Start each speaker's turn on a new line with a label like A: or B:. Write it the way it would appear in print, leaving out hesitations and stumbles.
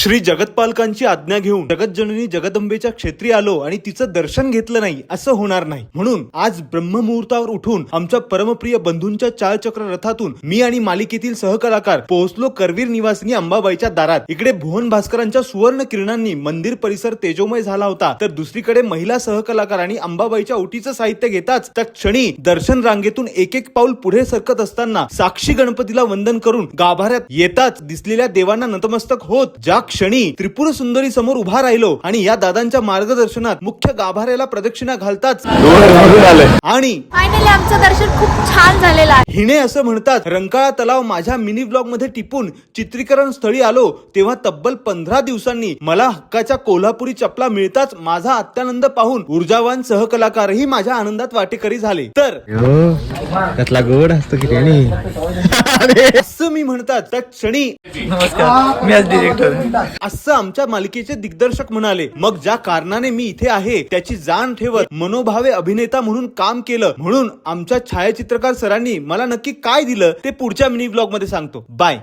A: श्री जगतपालकांची आज्ञा घेऊन जगतजननी जगदंबेच्या क्षेत्री आलो आणि तिचं दर्शन घेतलं नाही असं होणार नाही. म्हणून आज ब्रह्ममुहूर्तावर उठून आमच्या परमप्रिय बंधूंच्या चालचक्र रथातून मी आणि मालिकेतील सहकलाकार पोहोचलो करवीर निवासिनी अंबाबाईच्या दारात. इकडे भुवन भास्करांच्या सुवर्ण किरणांनी मंदिर परिसर तेजोमय झाला होता, तर दुसरीकडे महिला सहकलाकारांनी अंबाबाईच्या ओटीचं साहित्य घेताच त्या क्षणी दर्शन रांगेतून एक एक पाऊल पुढे सरकत असताना साक्षी गणपतीला वंदन करून गाभाऱ्यात येताच दिसलेल्या देवांना नतमस्तक होत ज्या क्षणी त्रिपुर सुंदरी समोर उभा राहिलो आणि या दादांच्या मार्गदर्शनात मुख्य गाभाऱ्याला प्रदक्षिणा घालताच आणि
B: फायनली आमचं दर्शन खूप छान झालेलं आहे.
A: हिने असं म्हणतात रंकाळा तलाव माझ्या मिनी ब्लॉग मध्ये टिपून चित्रीकरण स्थळी आलो तेव्हा तब्बल 15 दिवसांनी मला हक्काच्या कोल्हापुरी चपला मिळताच माझा अत्यानंद पाहून ऊर्जावान सहकलाकारही माझ्या आनंदात वाटेकरी झाले. तर
C: त्यातला गोड असतो की
A: असं मी म्हणतात त्या क्षणी
C: नमस्कार, मी आज डिरेक्टर.
A: असं आमच्या मालिकेचे दिग्दर्शक म्हणाले. मग ज्या कारणाने मी इथे आहे त्याची जाण ठेवत मनोभावे अभिनेता म्हणून काम केलं म्हणून आमच्या छायाचित्रकार सरांनी मला नक्की काय दिलं ते पुढच्या मिनी ब्लॉग मध्ये सांगतो. बाय.